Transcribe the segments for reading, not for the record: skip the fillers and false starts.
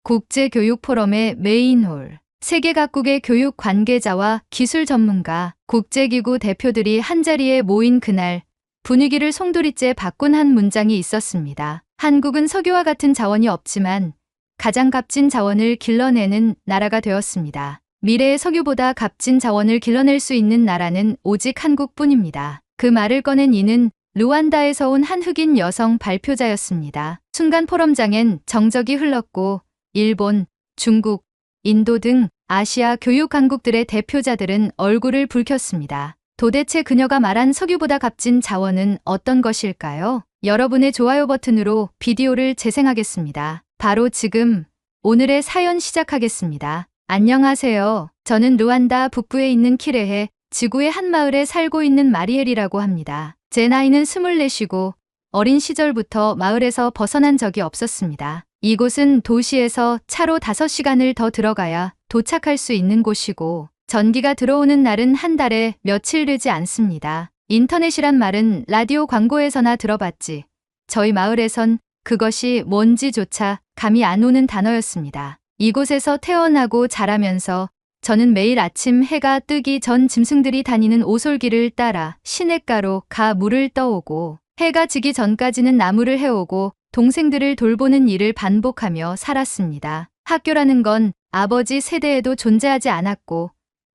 국제교육 포럼의 메인홀. 세계 각국의 교육 관계자와 기술 전문가, 국제기구 대표들이 한자리에 모인 그날 분위기를 송두리째 바꾼 한 문장이 있었습니다. 한국은 석유와 같은 자원이 없지만 가장 값진 자원을 길러내는 나라가 되었습니다. 미래의 석유보다 값진 자원을 길러낼 수 있는 나라는 오직 한국뿐입니다. 그 말을 꺼낸 이는 루안다에서 온 한 흑인 여성 발표자였습니다. 순간 포럼장엔 정적이 흘렀고 일본, 중국, 인도 등 아시아 교육 강국들의 대표자들은 얼굴을 붉혔습니다. 도대체 그녀가 말한 석유보다 값진 자원은 어떤 것일까요? 여러분의 좋아요 버튼으로 비디오를 재생하겠습니다. 바로 지금 오늘의 사연 시작하겠습니다. 안녕하세요. 저는 루안다 북부에 있는 키레헤, 지구의 한 마을에 살고 있는 마리엘이라고 합니다. 제 나이는 24이고 어린 시절부터 마을에서 벗어난 적이 없었습니다. 이곳은 도시에서 차로 5시간을 더 들어가야 도착할 수 있는 곳이고 전기가 들어오는 날은 한 달에 며칠 되지 않습니다. 인터넷이란 말은 라디오 광고에서나 들어봤지. 저희 마을에선 그것이 뭔지조차 감이 안 오는 단어였습니다. 이곳에서 태어나고 자라면서 저는 매일 아침 해가 뜨기 전 짐승들이 다니는 오솔길을 따라 시냇가로 가 물을 떠오고 해가 지기 전까지는 나무를 해오고 동생들을 돌보는 일을 반복하며 살았습니다. 학교라는 건 아버지 세대에도 존재하지 않았고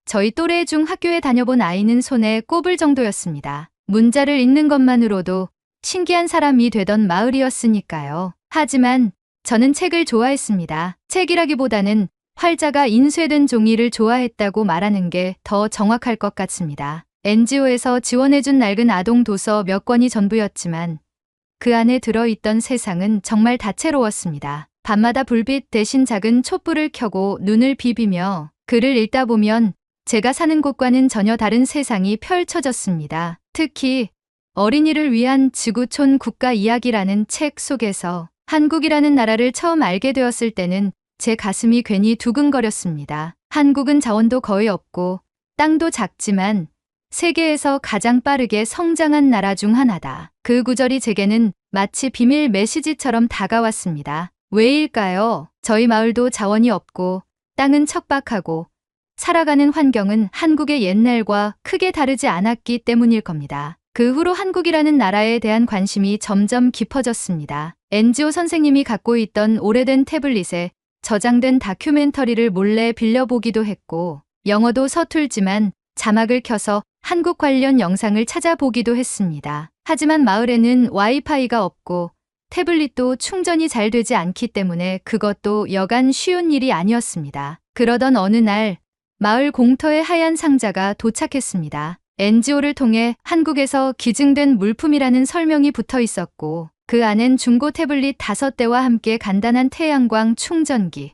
저희 또래 중 학교에 다녀본 아이는 손에 꼽을 정도였습니다. 문자를 읽는 것만으로도 신기한 사람이 되던 마을이었으니까요. 하지만 저는 책을 좋아했습니다. 책이라기보다는 활자가 인쇄된 종이를 좋아했다고 말하는 게 더 정확할 것 같습니다. NGO에서 지원해준 낡은 아동 도서 몇 권이 전부였지만 그 안에 들어있던 세상은 정말 다채로웠습니다. 밤마다 불빛 대신 작은 촛불을 켜고 눈을 비비며 글을 읽다 보면 제가 사는 곳과는 전혀 다른 세상이 펼쳐졌습니다. 특히 어린이를 위한 지구촌 국가 이야기라는 책 속에서 한국이라는 나라를 처음 알게 되었을 때는 제 가슴이 괜히 두근거렸습니다. 한국은 자원도 거의 없고 땅도 작지만 세계에서 가장 빠르게 성장한 나라 중 하나다. 그 구절이 제게는 마치 비밀 메시지처럼 다가왔습니다. 왜일까요? 저희 마을도 자원이 없고 땅은 척박하고 살아가는 환경은 한국의 옛날과 크게 다르지 않았기 때문일 겁니다. 그 후로 한국이라는 나라에 대한 관심이 점점 깊어졌습니다. NGO 선생님이 갖고 있던 오래된 태블릿에 저장된 다큐멘터리를 몰래 빌려보기도 했고 영어도 서툴지만 자막을 켜서 한국 관련 영상을 찾아보기도 했습니다. 하지만 마을에는 와이파이가 없고 태블릿도 충전이 잘 되지 않기 때문에 그것도 여간 쉬운 일이 아니었습니다. 그러던 어느 날 마을 공터에 하얀 상자가 도착했습니다. NGO를 통해 한국에서 기증된 물품이라는 설명이 붙어 있었고 그 안엔 중고 태블릿 5대와 함께 간단한 태양광 충전기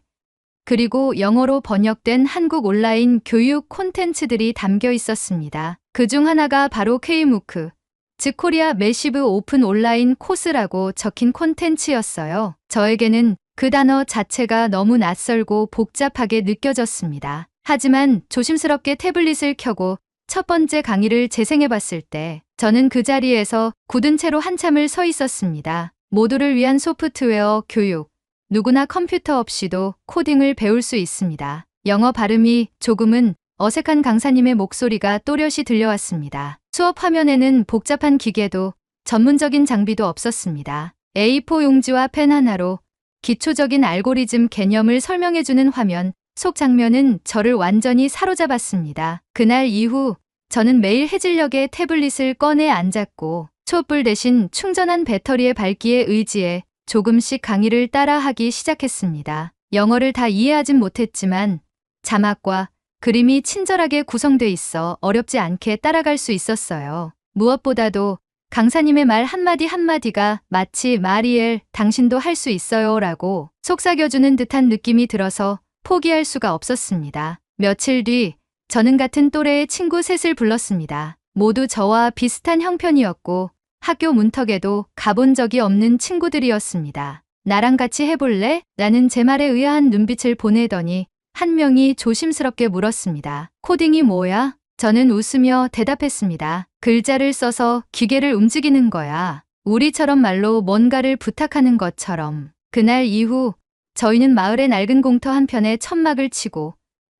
그리고 영어로 번역된 한국 온라인 교육 콘텐츠들이 담겨 있었습니다. 그중 하나가 바로 K무크, 즉 코리아 매시브 오픈 온라인 코스라고 적힌 콘텐츠였어요. 저에게는 그 단어 자체가 너무 낯설고 복잡하게 느껴졌습니다. 하지만 조심스럽게 태블릿을 켜고 첫 번째 강의를 재생해봤을 때 저는 그 자리에서 굳은 채로 한참을 서 있었습니다. 모두를 위한 소프트웨어 교육. 누구나 컴퓨터 없이도 코딩을 배울 수 있습니다. 영어 발음이 조금은 어색한 강사님의 목소리가 또렷이 들려왔습니다. 수업 화면에는 복잡한 기계도 전문적인 장비도 없었습니다. A4 용지와 펜 하나로 기초적인 알고리즘 개념을 설명해주는 화면 속 장면은 저를 완전히 사로잡았습니다. 그날 이후 저는 매일 해질녘에 태블릿을 꺼내 앉았고 촛불 대신 충전한 배터리의 밝기에 의지해 조금씩 강의를 따라하기 시작했습니다. 영어를 다 이해하진 못했지만 자막과 그림이 친절하게 구성돼 있어 어렵지 않게 따라갈 수 있었어요. 무엇보다도 강사님의 말 한마디 한마디가 마치 마리엘, 당신도 할 수 있어요 라고 속삭여주는 듯한 느낌이 들어서 포기할 수가 없었습니다. 며칠 뒤 저는 같은 또래의 친구 셋을 불렀습니다. 모두 저와 비슷한 형편이었고 학교 문턱에도 가본 적이 없는 친구들이었습니다. 나랑 같이 해볼래? 라는 제 말에 의아한 눈빛을 보내더니 한 명이 조심스럽게 물었습니다. 코딩이 뭐야? 저는 웃으며 대답했습니다. 글자를 써서 기계를 움직이는 거야. 우리처럼 말로 뭔가를 부탁하는 것처럼. 그날 이후 저희는 마을의 낡은 공터 한편에 천막을 치고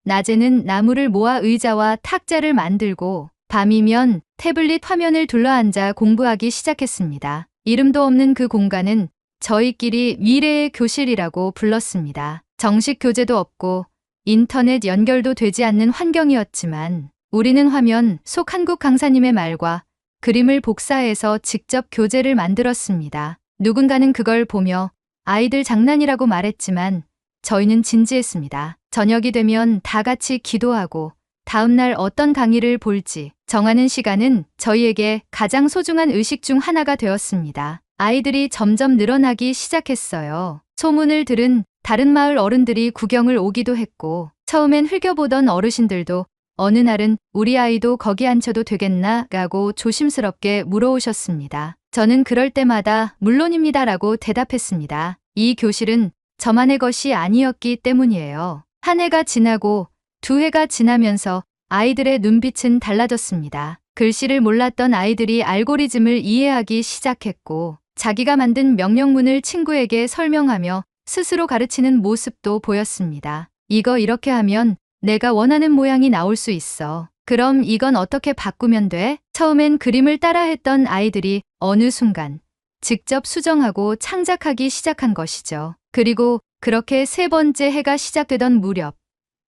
낮에는 나무를 모아 의자와 탁자를 만들고 밤이면 태블릿 화면을 둘러앉아 공부하기 시작했습니다. 이름도 없는 그 공간은 저희끼리 미래의 교실이라고 불렀습니다. 정식 교재도 없고 인터넷 연결도 되지 않는 환경이었지만 우리는 화면 속 한국 강사님의 말과 그림을 복사해서 직접 교재를 만들었습니다. 누군가는 그걸 보며 아이들 장난이라고 말했지만 저희는 진지했습니다. 저녁이 되면 다 같이 기도하고 다음날 어떤 강의를 볼지 정하는 시간은 저희에게 가장 소중한 의식 중 하나가 되었습니다. 아이들이 점점 늘어나기 시작했어요. 소문을 들은 다른 마을 어른들이 구경을 오기도 했고 처음엔 흘겨보던 어르신들도 어느 날은 우리 아이도 거기 앉혀도 되겠나? 라고 조심스럽게 물어오셨습니다. 저는 그럴 때마다 물론입니다라고 대답했습니다. 이 교실은 저만의 것이 아니었기 때문이에요. 한 해가 지나고 두 해가 지나면서 아이들의 눈빛은 달라졌습니다. 글씨를 몰랐던 아이들이 알고리즘을 이해하기 시작했고 자기가 만든 명령문을 친구에게 설명하며 스스로 가르치는 모습도 보였습니다. 이거 이렇게 하면 내가 원하는 모양이 나올 수 있어. 그럼 이건 어떻게 바꾸면 돼? 처음엔 그림을 따라했던 아이들이 어느 순간 직접 수정하고 창작하기 시작한 것이죠. 그리고 그렇게 세 번째 해가 시작되던 무렵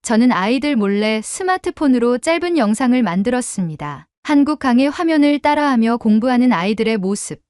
저는 아이들 몰래 스마트폰으로 짧은 영상을 만들었습니다. 한국 강의 화면을 따라하며 공부하는 아이들의 모습,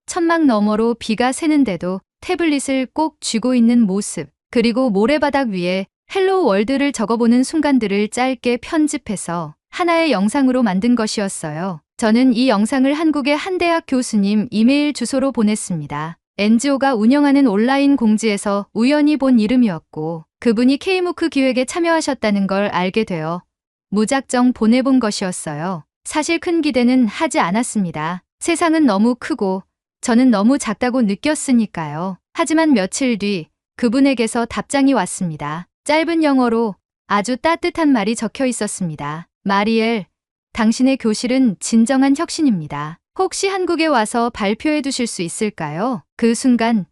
천막 너머로 비가 새는데도 태블릿을 꼭 쥐고 있는 모습, 그리고 모래바닥 위에 헬로 월드를 적어보는 순간들을 짧게 편집해서 하나의 영상으로 만든 것이었어요. 저는 이 영상을 한국의 한 대학 교수님 이메일 주소로 보냈습니다. NGO가 운영하는 온라인 공지에서 우연히 본 이름이었고 그분이 K무크 기획에 참여하셨다는 걸 알게 되어 무작정 보내본 것이었어요. 사실 큰 기대는 하지 않았습니다. 세상은 너무 크고 저는 너무 작다고 느꼈으니까요. 하지만 며칠 뒤 그분에게서 답장이 왔습니다. 짧은 영어로 아주 따뜻한 말이 적혀 있었습니다. 마리엘, 당신의 교실은 진정한 혁신입니다. 혹시 한국에 와서 발표해 두실 수 있을까요? 그 순간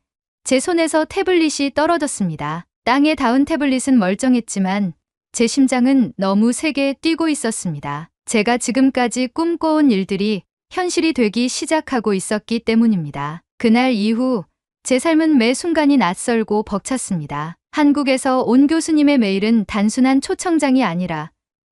제 손에서 태블릿이 떨어졌습니다. 땅에 닿은 태블릿은 멀쩡했지만 제 심장은 너무 세게 뛰고 있었습니다. 제가 지금까지 꿈꿔온 일들이 현실이 되기 시작하고 있었기 때문입니다. 그날 이후 제 삶은 매 순간이 낯설고 벅찼습니다. 한국에서 온 교수님의 메일은 단순한 초청장이 아니라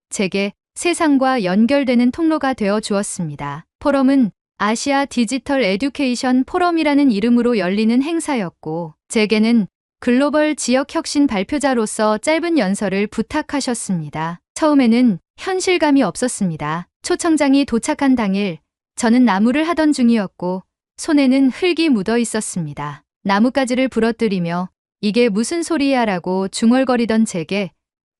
제게 세상과 연결되는 통로가 되어 주었습니다. 포럼은 아시아 디지털 에듀케이션 포럼이라는 이름으로 열리는 행사였고 제게는 글로벌 지역 혁신 발표자로서 짧은 연설을 부탁하셨습니다. 처음에는 현실감이 없었습니다. 초청장이 도착한 당일 저는 나무를 하던 중이었고 손에는 흙이 묻어 있었습니다. 나뭇가지를 부러뜨리며 이게 무슨 소리야 라고 중얼거리던 제게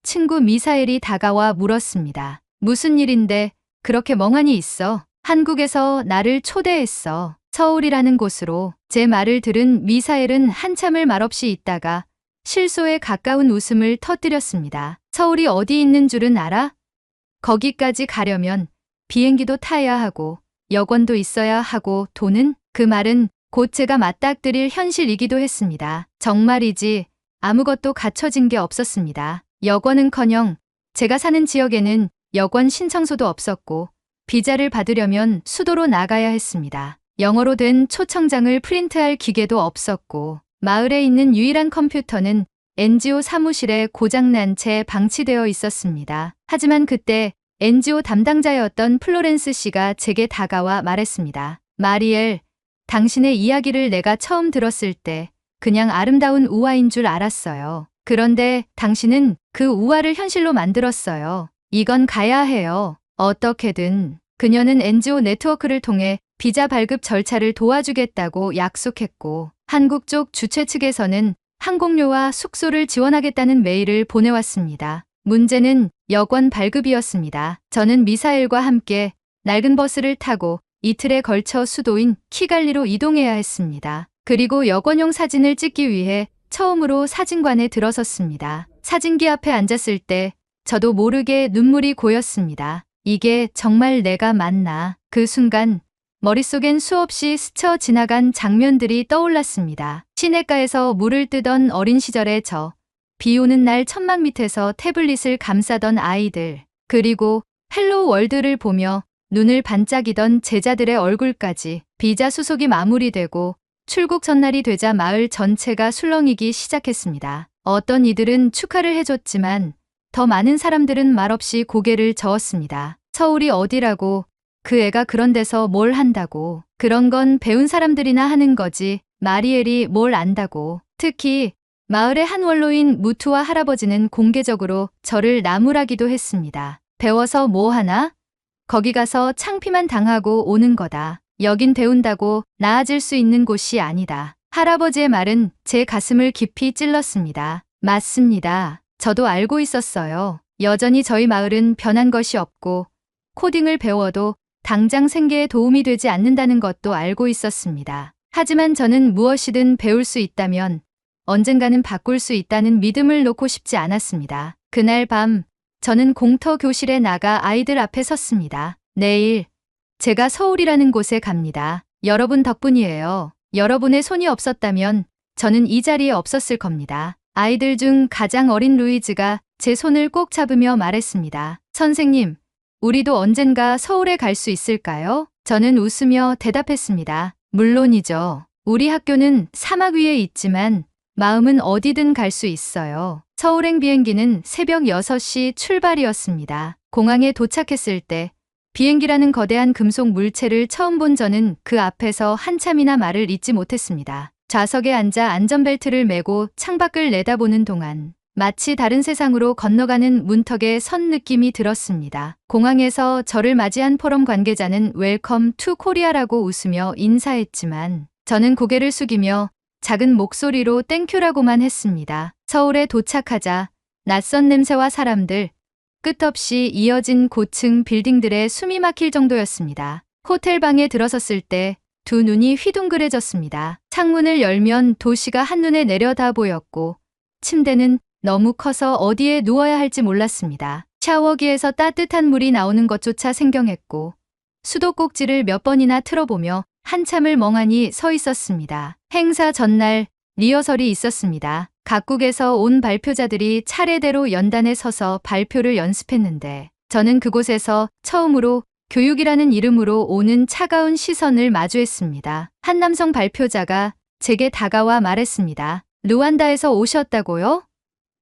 친구 미사엘이 다가와 물었습니다. 무슨 일인데 그렇게 멍하니 있어? 한국에서 나를 초대했어. 서울이라는 곳으로. 제 말을 들은 미사엘은 한참을 말없이 있다가 실소에 가까운 웃음을 터뜨렸습니다. 서울이 어디 있는 줄은 알아? 거기까지 가려면 비행기도 타야 하고 여권도 있어야 하고 돈은? 그 말은 곧 제가 맞닥뜨릴 현실이기도 했습니다. 정말이지 아무것도 갖춰진 게 없었습니다. 여권은커녕 제가 사는 지역에는 여권 신청소도 없었고 비자를 받으려면 수도로 나가야 했습니다. 영어로 된 초청장을 프린트할 기계도 없었고 마을에 있는 유일한 컴퓨터는 NGO 사무실에 고장난 채 방치되어 있었습니다. 하지만 그때 NGO 담당자였던 플로렌스 씨가 제게 다가와 말했습니다. 마리엘, 당신의 이야기를 내가 처음 들었을 때 그냥 아름다운 우화인 줄 알았어요. 그런데 당신은 그 우화를 현실로 만들었어요. 이건 가야 해요. 어떻게든. 그녀는 NGO 네트워크를 통해 비자 발급 절차를 도와주겠다고 약속했고 한국 쪽 주최 측에서는 항공료와 숙소를 지원하겠다는 메일을 보내왔습니다. 문제는 여권 발급이었습니다. 저는 미사일과 함께 낡은 버스를 타고 이틀에 걸쳐 수도인 키갈리로 이동해야 했습니다. 그리고 여권용 사진을 찍기 위해 처음으로 사진관에 들어섰습니다. 사진기 앞에 앉았을 때 저도 모르게 눈물이 고였습니다. 이게 정말 내가 맞나? 그 순간 머릿속엔 수없이 스쳐 지나간 장면들이 떠올랐습니다. 시냇가에서 물을 뜨던 어린 시절의 저, 비 오는 날 천막 밑에서 태블릿을 감싸던 아이들, 그리고 헬로우 월드를 보며 눈을 반짝이던 제자들의 얼굴까지. 비자 수속이 마무리되고 출국 전날이 되자 마을 전체가 술렁이기 시작했습니다. 어떤 이들은 축하를 해줬지만 더 많은 사람들은 말없이 고개를 저었습니다. 서울이 어디라고, 그 애가 그런 데서 뭘 한다고. 그런 건 배운 사람들이나 하는 거지 마리엘이 뭘 안다고. 특히 마을의 한 원로인 무투와 할아버지는 공개적으로 저를 나무라기도 했습니다. 배워서 뭐 하나? 거기 가서 창피만 당하고 오는 거다. 여긴 배운다고 나아질 수 있는 곳이 아니다. 할아버지의 말은 제 가슴을 깊이 찔렀습니다. 맞습니다. 저도 알고 있었어요. 여전히 저희 마을은 변한 것이 없고 코딩을 배워도 당장 생계에 도움이 되지 않는다는 것도 알고 있었습니다. 하지만 저는 무엇이든 배울 수 있다면 언젠가는 바꿀 수 있다는 믿음을 놓고 싶지 않았습니다. 그날 밤 저는 공터 교실에 나가 아이들 앞에 섰습니다. 내일 제가 서울이라는 곳에 갑니다. 여러분 덕분이에요. 여러분의 손이 없었다면 저는 이 자리에 없었을 겁니다. 아이들 중 가장 어린 루이즈가 제 손을 꼭 잡으며 말했습니다. 선생님, 우리도 언젠가 서울에 갈 수 있을까요? 저는 웃으며 대답했습니다. 물론이죠. 우리 학교는 사막 위에 있지만 마음은 어디든 갈 수 있어요. 서울행 비행기는 새벽 6시 출발이었습니다. 공항에 도착했을 때 비행기라는 거대한 금속 물체를 처음 본 저는 그 앞에서 한참이나 말을 잇지 못했습니다. 좌석에 앉아 안전벨트를 매고 창밖을 내다보는 동안 마치 다른 세상으로 건너가는 문턱에 선 느낌이 들었습니다. 공항에서 저를 맞이한 포럼 관계자는 웰컴 투 코리아라고 웃으며 인사했지만 저는 고개를 숙이며 작은 목소리로 땡큐라고만 했습니다. 서울에 도착하자 낯선 냄새와 사람들, 끝없이 이어진 고층 빌딩들에 숨이 막힐 정도였습니다. 호텔 방에 들어섰을 때 두 눈이 휘둥그레졌습니다. 창문을 열면 도시가 한눈에 내려다 보였고 침대는 너무 커서 어디에 누워야 할지 몰랐습니다. 샤워기에서 따뜻한 물이 나오는 것조차 생경했고 수도꼭지를 몇 번이나 틀어보며 한참을 멍하니 서 있었습니다. 행사 전날 리허설이 있었습니다. 각국에서 온 발표자들이 차례대로 연단에 서서 발표를 연습했는데 저는 그곳에서 처음으로 교육이라는 이름으로 오는 차가운 시선을 마주했습니다. 한 남성 발표자가 제게 다가와 말했습니다. 루안다에서 오셨다고요?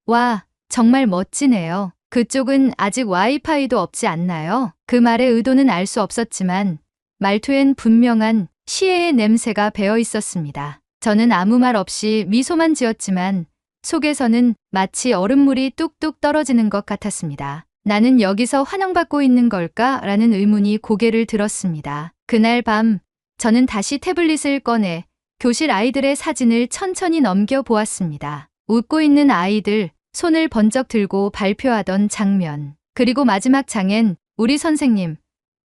와, 정말 멋지네요. 그쪽은 아직 와이파이도 없지 않나요? 그 말의 의도는 알 수 없었지만 말투엔 분명한 시혜의 냄새가 배어 있었습니다. 저는 아무 말 없이 미소만 지었지만 속에서는 마치 얼음물이 뚝뚝 떨어지는 것 같았습니다. 나는 여기서 환영받고 있는 걸까? 라는 의문이 고개를 들었습니다. 그날 밤 저는 다시 태블릿을 꺼내 교실 아이들의 사진을 천천히 넘겨보았습니다. 웃고 있는 아이들, 손을 번쩍 들고 발표하던 장면, 그리고 마지막 장엔 우리 선생님,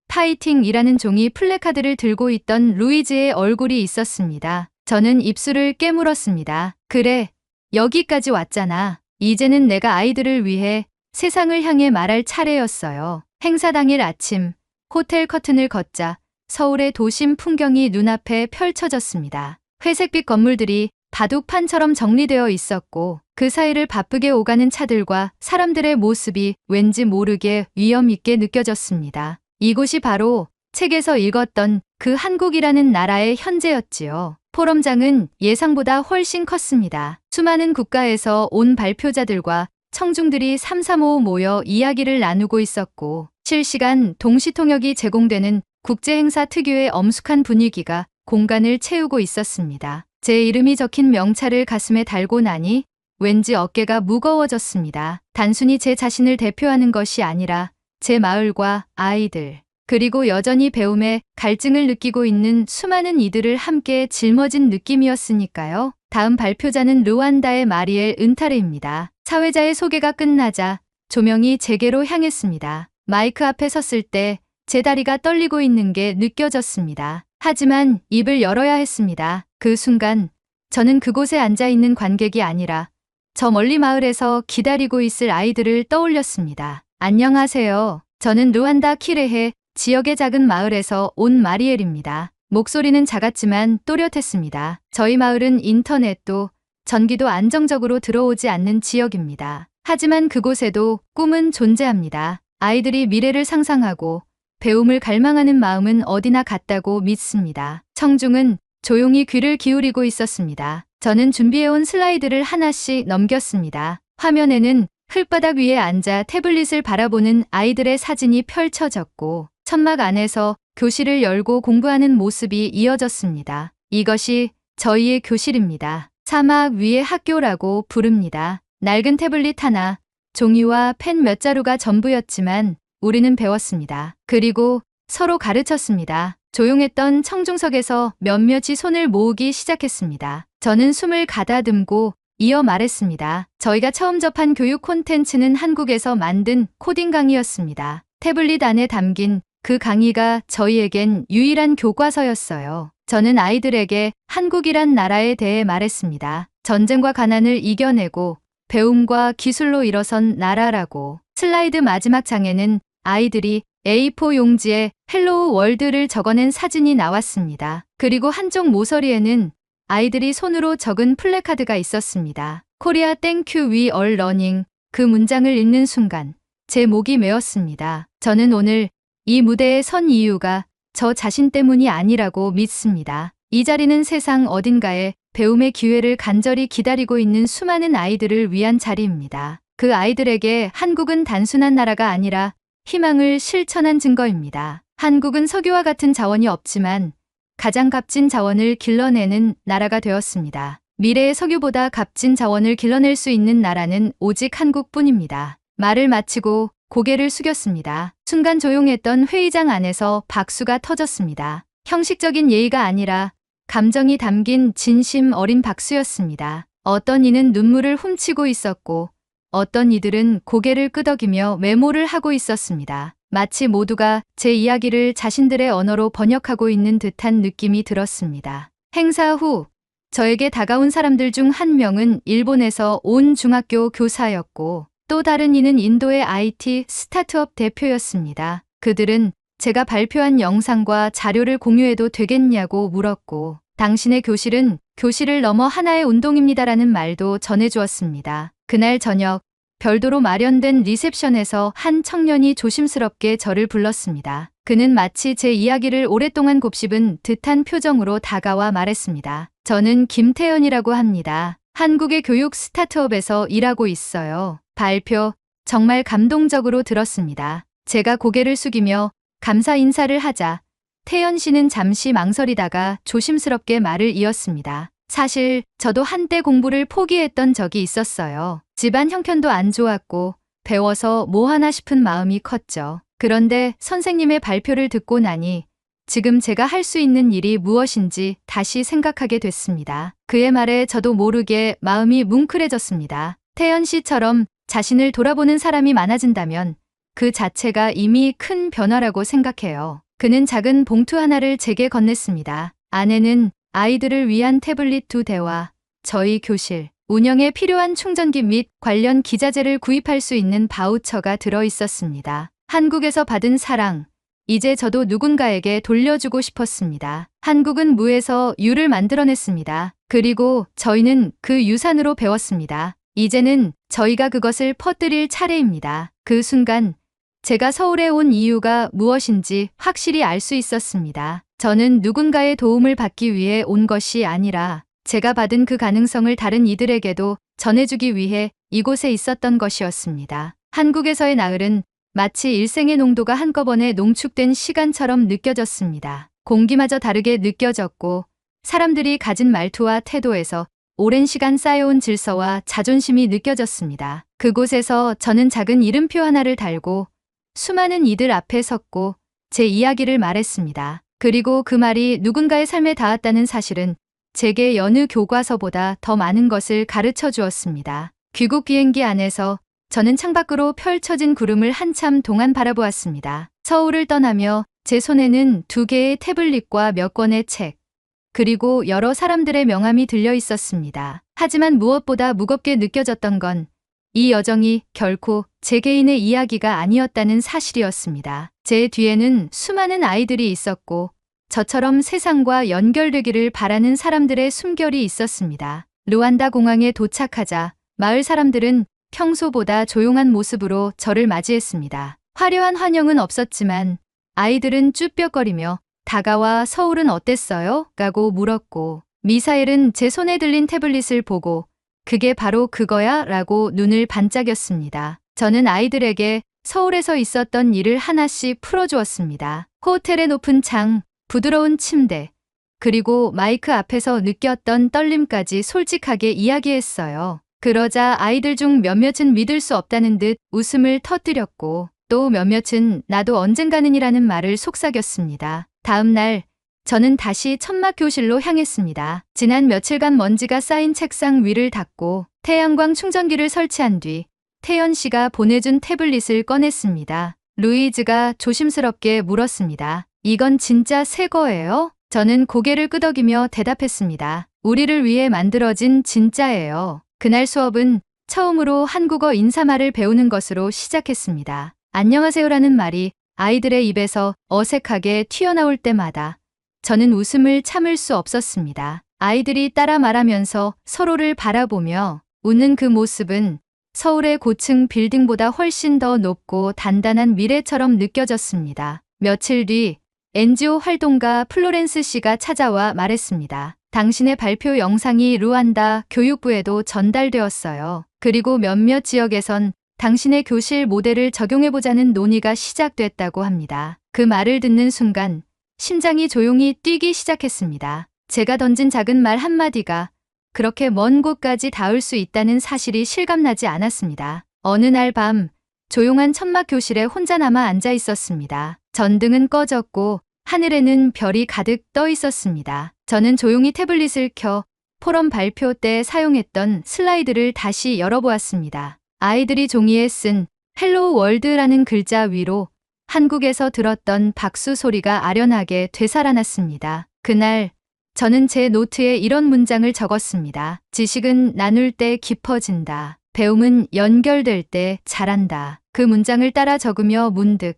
파이팅이라는 종이 플래카드를 들고 있던 루이즈의 얼굴이 있었습니다. 저는 입술을 깨물었습니다. 그래, 여기까지 왔잖아. 이제는 내가 아이들을 위해 세상을 향해 말할 차례였어요. 행사 당일 아침, 호텔 커튼을 걷자 서울의 도심 풍경이 눈앞에 펼쳐졌습니다. 회색빛 건물들이 바둑판처럼 정리되어 있었고 그 사이를 바쁘게 오가는 차들과 사람들의 모습이 왠지 모르게 위험 있게 느껴졌습니다. 이곳이 바로 책에서 읽었던 그 한국이라는 나라의 현재였지요. 포럼장은 예상보다 훨씬 컸습니다. 수많은 국가에서 온 발표자들과 청중들이 삼삼오오 모여 이야기를 나누고 있었고 실시간 동시통역이 제공되는 국제행사 특유의 엄숙한 분위기가 공간을 채우고 있었습니다. 제 이름이 적힌 명찰을 가슴에 달고 나니 왠지 어깨가 무거워졌습니다. 단순히 제 자신을 대표하는 것이 아니라 제 마을과 아이들, 그리고 여전히 배움에 갈증을 느끼고 있는 수많은 이들을 함께 짊어진 느낌이었으니까요. 다음 발표자는 루안다의 마리엘 은타레입니다. 사회자의 소개가 끝나자 조명이 제게로 향했습니다. 마이크 앞에 섰을 때 제 다리가 떨리고 있는 게 느껴졌습니다. 하지만 입을 열어야 했습니다. 그 순간 저는 그곳에 앉아 있는 관객이 아니라 저 멀리 마을에서 기다리고 있을 아이들을 떠올렸습니다. 안녕하세요. 저는 루안다 키레헤 지역의 작은 마을에서 온 마리엘입니다. 목소리는 작았지만 또렷했습니다. 저희 마을은 인터넷도 전기도 안정적으로 들어오지 않는 지역입니다. 하지만 그곳에도 꿈은 존재합니다. 아이들이 미래를 상상하고 배움을 갈망하는 마음은 어디나 같다고 믿습니다. 청중은 조용히 귀를 기울이고 있었습니다. 저는 준비해온 슬라이드를 하나씩 넘겼습니다. 화면에는 흙바닥 위에 앉아 태블릿을 바라보는 아이들의 사진이 펼쳐졌고 천막 안에서 교실을 열고 공부하는 모습이 이어졌습니다. 이것이 저희의 교실입니다. 사막 위의 학교라고 부릅니다. 낡은 태블릿 하나, 종이와 펜 몇 자루가 전부였지만 우리는 배웠습니다. 그리고 서로 가르쳤습니다. 조용했던 청중석에서 몇몇이 손을 모으기 시작했습니다. 저는 숨을 가다듬고 이어 말했습니다. 저희가 처음 접한 교육 콘텐츠는 한국에서 만든 코딩 강의였습니다. 태블릿 안에 담긴 그 강의가 저희에겐 유일한 교과서였어요. 저는 아이들에게 한국이란 나라에 대해 말했습니다. 전쟁과 가난을 이겨내고 배움과 기술로 일어선 나라라고. 슬라이드 마지막 장에는 아이들이 A4 용지에 헬로우 월드를 적어낸 사진이 나왔습니다. 그리고 한쪽 모서리에는 아이들이 손으로 적은 플래카드가 있었습니다. 코리아 땡큐 위 얼 러닝. 그 문장을 읽는 순간 제 목이 메었습니다. 저는 오늘 이 무대에 선 이유가 저 자신 때문이 아니라고 믿습니다. 이 자리는 세상 어딘가에 배움의 기회를 간절히 기다리고 있는 수많은 아이들을 위한 자리입니다. 그 아이들에게 한국은 단순한 나라가 아니라 희망을 실천한 증거입니다. 한국은 석유와 같은 자원이 없지만 가장 값진 자원을 길러내는 나라가 되었습니다. 미래의 석유보다 값진 자원을 길러낼 수 있는 나라는 오직 한국뿐입니다. 말을 마치고 고개를 숙였습니다. 순간 조용했던 회의장 안에서 박수가 터졌습니다. 형식적인 예의가 아니라 감정이 담긴 진심 어린 박수였습니다. 어떤 이는 눈물을 훔치고 있었고 어떤 이들은 고개를 끄덕이며 메모를 하고 있었습니다. 마치 모두가 제 이야기를 자신들의 언어로 번역하고 있는 듯한 느낌이 들었습니다. 행사 후 저에게 다가온 사람들 중 한 명은 일본에서 온 중학교 교사였고 또 다른 이는 인도의 IT 스타트업 대표였습니다. 그들은 제가 발표한 영상과 자료를 공유해도 되겠냐고 물었고 당신의 교실은 교실을 넘어 하나의 운동입니다라는 말도 전해주었습니다. 그날 저녁 별도로 마련된 리셉션에서 한 청년이 조심스럽게 저를 불렀습니다. 그는 마치 제 이야기를 오랫동안 곱씹은 듯한 표정으로 다가와 말했습니다. 저는 김태연이라고 합니다. 한국의 교육 스타트업에서 일하고 있어요. 발표 정말 감동적으로 들었습니다. 제가 고개를 숙이며 감사 인사를 하자 태연 씨는 잠시 망설이다가 조심스럽게 말을 이었습니다. 사실 저도 한때 공부를 포기했던 적이 있었어요. 집안 형편도 안 좋았고 배워서 뭐 하나 싶은 마음이 컸죠. 그런데 선생님의 발표를 듣고 나니 지금 제가 할 수 있는 일이 무엇인지 다시 생각하게 됐습니다. 그의 말에 저도 모르게 마음이 뭉클해졌습니다. 태연 씨처럼 자신을 돌아보는 사람이 많아진다면 그 자체가 이미 큰 변화라고 생각해요. 그는 작은 봉투 하나를 제게 건넸습니다. 안에는 아이들을 위한 태블릿 2대와 저희 교실 운영에 필요한 충전기 및 관련 기자재를 구입할 수 있는 바우처가 들어 있었습니다. 한국에서 받은 사랑, 이제 저도 누군가에게 돌려주고 싶었습니다. 한국은 무에서 유를 만들어냈습니다. 그리고 저희는 그 유산으로 배웠습니다. 이제는 저희가 그것을 퍼뜨릴 차례입니다. 그 순간 제가 서울에 온 이유가 무엇인지 확실히 알 수 있었습니다. 저는 누군가의 도움을 받기 위해 온 것이 아니라 제가 받은 그 가능성을 다른 이들에게도 전해주기 위해 이곳에 있었던 것이었습니다. 한국에서의 나흘은 마치 일생의 농도가 한꺼번에 농축된 시간처럼 느껴졌습니다. 공기마저 다르게 느껴졌고 사람들이 가진 말투와 태도에서 오랜 시간 쌓여온 질서와 자존심이 느껴졌습니다. 그곳에서 저는 작은 이름표 하나를 달고 수많은 이들 앞에 섰고 제 이야기를 말했습니다. 그리고 그 말이 누군가의 삶에 닿았다는 사실은 제게 여느 교과서보다 더 많은 것을 가르쳐 주었습니다. 귀국 비행기 안에서 저는 창밖으로 펼쳐진 구름을 한참 동안 바라보았습니다. 서울을 떠나며 제 손에는 2개의 태블릿과 몇 권의 책, 그리고 여러 사람들의 명함이 들려 있었습니다. 하지만 무엇보다 무겁게 느껴졌던 건 이 여정이 결코 제 개인의 이야기가 아니었다는 사실이었습니다. 제 뒤에는 수많은 아이들이 있었고 저처럼 세상과 연결되기를 바라는 사람들의 숨결이 있었습니다. 루안다 공항에 도착하자 마을 사람들은 평소보다 조용한 모습으로 저를 맞이했습니다. 화려한 환영은 없었지만 아이들은 쭈뼛거리며 다가와 서울은 어땠어요? 라고 물었고 미사엘은 제 손에 들린 태블릿을 보고 그게 바로 그거야? 라고 눈을 반짝였습니다. 저는 아이들에게 서울에서 있었던 일을 하나씩 풀어주었습니다. 호텔의 높은 창, 부드러운 침대, 그리고 마이크 앞에서 느꼈던 떨림까지 솔직하게 이야기했어요. 그러자 아이들 중 몇몇은 믿을 수 없다는 듯 웃음을 터뜨렸고 또 몇몇은 나도 언젠가는이라는 말을 속삭였습니다. 다음 날 저는 다시 천막 교실로 향했습니다. 지난 며칠간 먼지가 쌓인 책상 위를 닦고 태양광 충전기를 설치한 뒤 태연 씨가 보내준 태블릿을 꺼냈습니다. 루이즈가 조심스럽게 물었습니다. 이건 진짜 새 거예요? 저는 고개를 끄덕이며 대답했습니다. 우리를 위해 만들어진 진짜예요. 그날 수업은 처음으로 한국어 인사말을 배우는 것으로 시작했습니다. 안녕하세요라는 말이 아이들의 입에서 어색하게 튀어나올 때마다 저는 웃음을 참을 수 없었습니다. 아이들이 따라 말하면서 서로를 바라보며 웃는 그 모습은 서울의 고층 빌딩보다 훨씬 더 높고 단단한 미래처럼 느껴졌습니다. 며칠 뒤 NGO 활동가 플로렌스 씨가 찾아와 말했습니다. 당신의 발표 영상이 루안다 교육부에도 전달되었어요. 그리고 몇몇 지역에선 당신의 교실 모델을 적용해보자는 논의가 시작됐다고 합니다. 그 말을 듣는 순간 심장이 조용히 뛰기 시작했습니다. 제가 던진 작은 말 한마디가 그렇게 먼 곳까지 닿을 수 있다는 사실이 실감나지 않았습니다. 어느 날 밤 조용한 천막 교실에 혼자 남아 앉아 있었습니다. 전등은 꺼졌고 하늘에는 별이 가득 떠 있었습니다. 저는 조용히 태블릿을 켜 포럼 발표 때 사용했던 슬라이드를 다시 열어보았습니다. 아이들이 종이에 쓴 헬로우 월드라는 글자 위로 한국에서 들었던 박수 소리가 아련하게 되살아났습니다. 그날 저는 제 노트에 이런 문장을 적었습니다. 지식은 나눌 때 깊어진다. 배움은 연결될 때 자란다. 그 문장을 따라 적으며 문득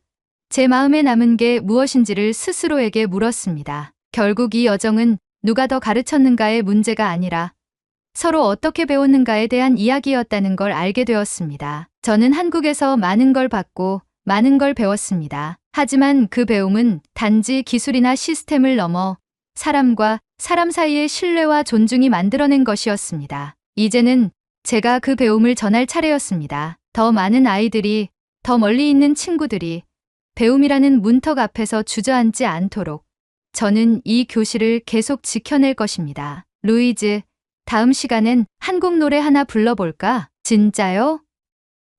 제 마음에 남은 게 무엇인지를 스스로에게 물었습니다. 결국 이 여정은 누가 더 가르쳤는가의 문제가 아니라 서로 어떻게 배웠는가에 대한 이야기였다는 걸 알게 되었습니다. 저는 한국에서 많은 걸 받고 많은 걸 배웠습니다. 하지만 그 배움은 단지 기술이나 시스템을 넘어 사람과 사람 사이의 신뢰와 존중이 만들어낸 것이었습니다. 이제는 제가 그 배움을 전할 차례였습니다. 더 많은 아이들이, 더 멀리 있는 친구들이 배움이라는 문턱 앞에서 주저앉지 않도록 저는 이 교실을 계속 지켜낼 것입니다. 루이즈, 다음 시간엔 한국 노래 하나 불러볼까? 진짜요?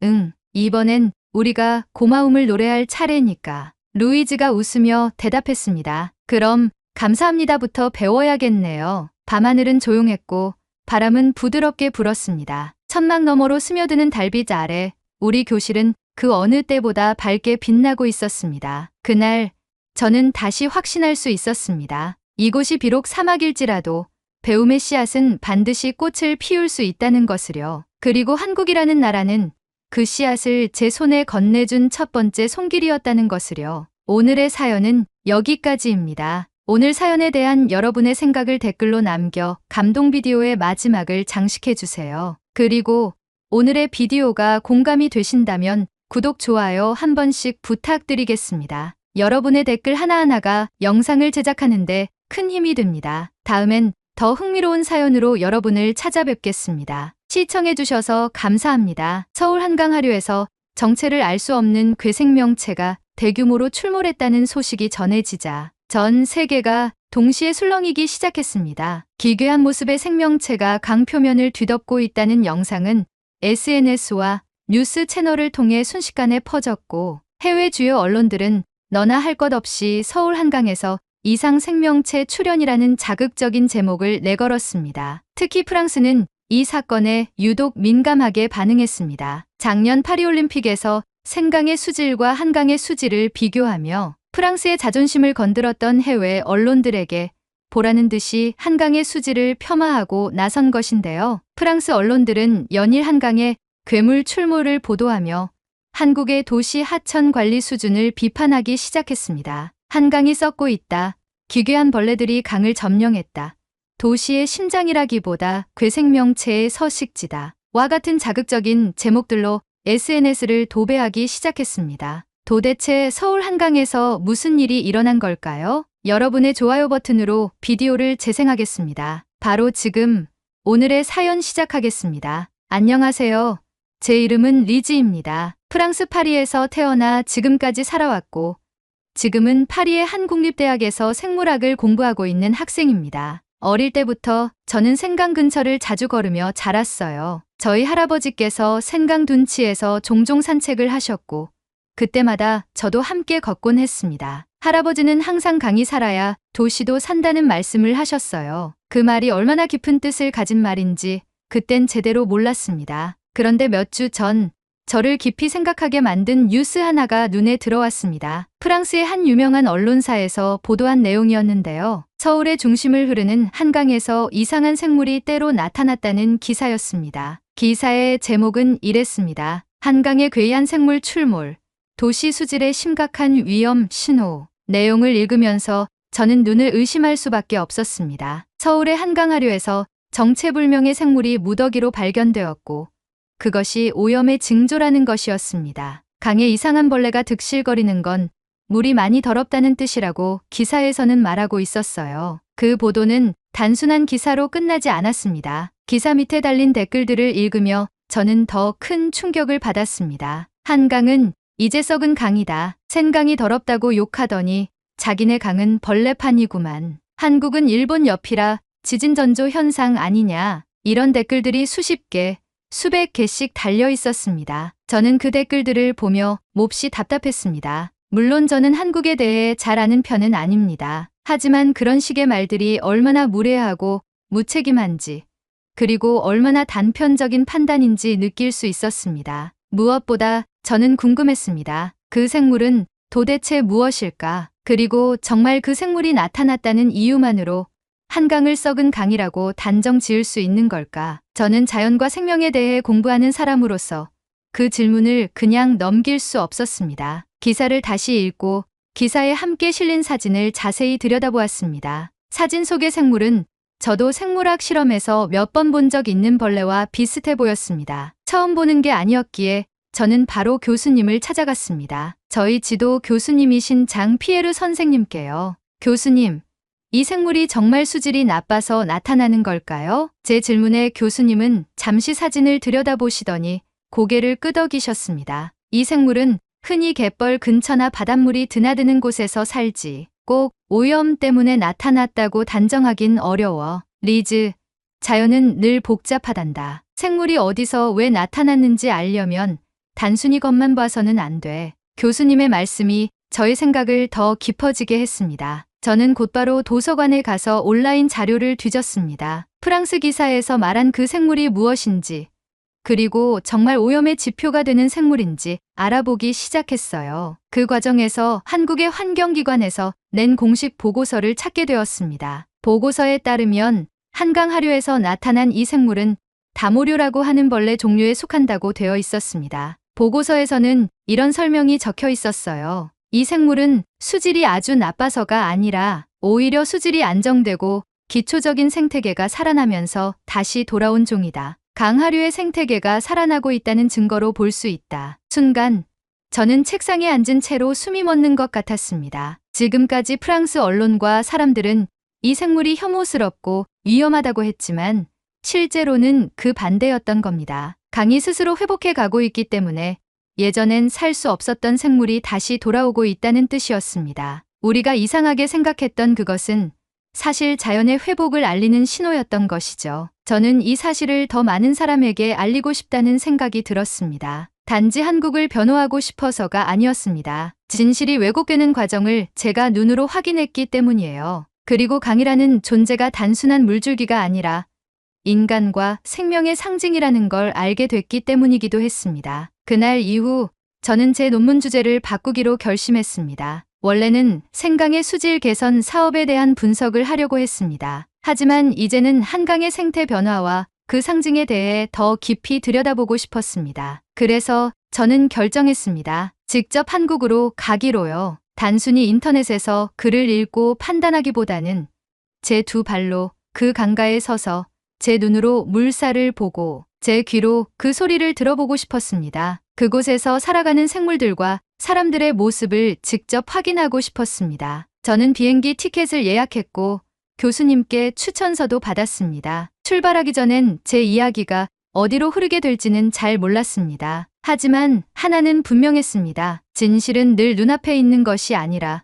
응, 이번엔 우리가 고마움을 노래할 차례니까. 루이즈가 웃으며 대답했습니다. 그럼 감사합니다부터 배워야겠네요. 밤하늘은 조용했고 바람은 부드럽게 불었습니다. 천막 너머로 스며드는 달빛 아래 우리 교실은 그 어느 때보다 밝게 빛나고 있었습니다. 그날 저는 다시 확신할 수 있었습니다. 이곳이 비록 사막일지라도 배움의 씨앗은 반드시 꽃을 피울 수 있다는 것을요. 그리고 한국이라는 나라는 그 씨앗을 제 손에 건네준 첫 번째 손길이었다는 것을요. 오늘의 사연은 여기까지입니다. 오늘 사연에 대한 여러분의 생각을 댓글로 남겨 감동 비디오의 마지막을 장식해주세요. 그리고 오늘의 비디오가 공감이 되신다면 구독, 좋아요 한 번씩 부탁드리겠습니다. 여러분의 댓글 하나하나가 영상을 제작하는데 큰 힘이 됩니다. 다음엔 더 흥미로운 사연으로 여러분을 찾아뵙겠습니다. 시청해주셔서 감사합니다. 서울 한강하류에서 정체를 알 수 없는 괴생명체가 대규모로 출몰했다는 소식이 전해지자 전 세계가 동시에 술렁이기 시작했습니다. 기괴한 모습의 생명체가 강 표면을 뒤덮고 있다는 영상은 SNS와 뉴스 채널을 통해 순식간에 퍼졌고 해외 주요 언론들은 너나 할 것 없이 서울 한강에서 이상 생명체 출현이라는 자극적인 제목을 내걸었습니다. 특히 프랑스는 이 사건에 유독 민감하게 반응했습니다. 작년 파리올림픽에서 생강의 수질과 한강의 수질을 비교하며 프랑스의 자존심을 건드렸던 해외 언론들에게 보라는 듯이 한강의 수질을 폄하하고 나선 것인데요. 프랑스 언론들은 연일 한강에 괴물 출몰을 보도하며 한국의 도시 하천 관리 수준을 비판하기 시작했습니다. 한강이 썩고 있다. 기괴한 벌레들이 강을 점령했다. 도시의 심장이라기보다 괴생명체의 서식지다. 와 같은 자극적인 제목들로 SNS를 도배하기 시작했습니다. 도대체 서울 한강에서 무슨 일이 일어난 걸까요? 여러분의 좋아요 버튼으로 비디오를 재생하겠습니다. 바로 지금 오늘의 사연 시작하겠습니다. 안녕하세요. 제 이름은 리즈입니다. 프랑스 파리에서 태어나 지금까지 살아왔고 지금은 파리의 한 국립대학에서 생물학을 공부하고 있는 학생입니다. 어릴 때부터 저는 생강 근처를 자주 걸으며 자랐어요. 저희 할아버지께서 생강 둔치에서 종종 산책을 하셨고 그때마다 저도 함께 걷곤 했습니다. 할아버지는 항상 강이 살아야 도시도 산다는 말씀을 하셨어요. 그 말이 얼마나 깊은 뜻을 가진 말인지 그땐 제대로 몰랐습니다. 그런데 몇 주 전 저를 깊이 생각하게 만든 뉴스 하나가 눈에 들어왔습니다. 프랑스의 한 유명한 언론사에서 보도한 내용이었는데요. 서울의 중심을 흐르는 한강에서 이상한 생물이 때로 나타났다는 기사였습니다. 기사의 제목은 이랬습니다. 한강의 괴이한 생물 출몰, 도시 수질의 심각한 위험 신호. 내용을 읽으면서 저는 눈을 의심할 수밖에 없었습니다. 서울의 한강 하류에서 정체불명의 생물이 무더기로 발견되었고 그것이 오염의 징조라는 것이었습니다. 강에 이상한 벌레가 득실거리는 건 물이 많이 더럽다는 뜻이라고 기사에서는 말하고 있었어요. 그 보도는 단순한 기사로 끝나지 않았습니다. 기사 밑에 달린 댓글들을 읽으며 저는 더 큰 충격을 받았습니다. 한강은 이제 썩은 강이다. 생강이 더럽다고 욕하더니 자기네 강은 벌레판이구만. 한국은 일본 옆이라 지진전조 현상 아니냐. 이런 댓글들이 수십 개, 수백 개씩 달려 있었습니다. 저는 그 댓글들을 보며 몹시 답답했습니다. 물론 저는 한국에 대해 잘 아는 편은 아닙니다. 하지만 그런 식의 말들이 얼마나 무례하고 무책임한지 그리고 얼마나 단편적인 판단인지 느낄 수 있었습니다. 무엇보다 저는 궁금했습니다. 그 생물은 도대체 무엇일까? 그리고 정말 그 생물이 나타났다는 이유만으로 한강을 썩은 강이라고 단정 지을 수 있는 걸까? 저는 자연과 생명에 대해 공부하는 사람으로서 그 질문을 그냥 넘길 수 없었습니다. 기사를 다시 읽고 기사에 함께 실린 사진을 자세히 들여다보았습니다. 사진 속의 생물은 저도 생물학 실험에서 몇 번 본 적 있는 벌레와 비슷해 보였습니다. 처음 보는 게 아니었기에 저는 바로 교수님을 찾아갔습니다. 저희 지도 교수님이신 장 피에르 선생님께요. 교수님, 이 생물이 정말 수질이 나빠서 나타나는 걸까요? 제 질문에 교수님은 잠시 사진을 들여다보시더니 고개를 끄덕이셨습니다. 이 생물은 흔히 갯벌 근처나 바닷물이 드나드는 곳에서 살지. 꼭 오염 때문에 나타났다고 단정하긴 어려워. 리즈, 자연은 늘 복잡하단다. 생물이 어디서 왜 나타났는지 알려면 단순히 겉만 봐서는 안 돼. 교수님의 말씀이 저의 생각을 더 깊어지게 했습니다. 저는 곧바로 도서관에 가서 온라인 자료를 뒤졌습니다. 프랑스 기사에서 말한 그 생물이 무엇인지, 그리고 정말 오염의 지표가 되는 생물인지 알아보기 시작했어요. 그 과정에서 한국의 환경기관에서 낸 공식 보고서를 찾게 되었습니다. 보고서에 따르면 한강 하류에서 나타난 이 생물은 다모류라고 하는 벌레 종류에 속한다고 되어 있었습니다. 보고서에서는 이런 설명이 적혀 있었어요. 이 생물은 수질이 아주 나빠서가 아니라 오히려 수질이 안정되고 기초적인 생태계가 살아나면서 다시 돌아온 종이다. 강하류의 생태계가 살아나고 있다는 증거로 볼 수 있다. 순간 저는 책상에 앉은 채로 숨이 멎는 것 같았습니다. 지금까지 프랑스 언론과 사람들은 이 생물이 혐오스럽고 위험하다고 했지만 실제로는 그 반대였던 겁니다. 강이 스스로 회복해 가고 있기 때문에 예전엔 살 수 없었던 생물이 다시 돌아오고 있다는 뜻이었습니다. 우리가 이상하게 생각했던 그것은 사실 자연의 회복을 알리는 신호였던 것이죠. 저는 이 사실을 더 많은 사람에게 알리고 싶다는 생각이 들었습니다. 단지 한국을 변호하고 싶어서가 아니었습니다. 진실이 왜곡되는 과정을 제가 눈으로 확인했기 때문이에요. 그리고 강이라는 존재가 단순한 물줄기가 아니라 인간과 생명의 상징이라는 걸 알게 됐기 때문이기도 했습니다. 그날 이후 저는 제 논문 주제를 바꾸기로 결심했습니다. 원래는 생강의 수질 개선 사업에 대한 분석을 하려고 했습니다. 하지만 이제는 한강의 생태 변화와 그 상징에 대해 더 깊이 들여다보고 싶었습니다. 그래서 저는 결정했습니다. 직접 한국으로 가기로요. 단순히 인터넷에서 글을 읽고 판단하기보다는 제 두 발로 그 강가에 서서 제 눈으로 물살을 보고 제 귀로 그 소리를 들어보고 싶었습니다. 그곳에서 살아가는 생물들과 사람들의 모습을 직접 확인하고 싶었습니다. 저는 비행기 티켓을 예약했고 교수님께 추천서도 받았습니다. 출발하기 전엔 제 이야기가 어디로 흐르게 될지는 잘 몰랐습니다. 하지만 하나는 분명했습니다. 진실은 늘 눈앞에 있는 것이 아니라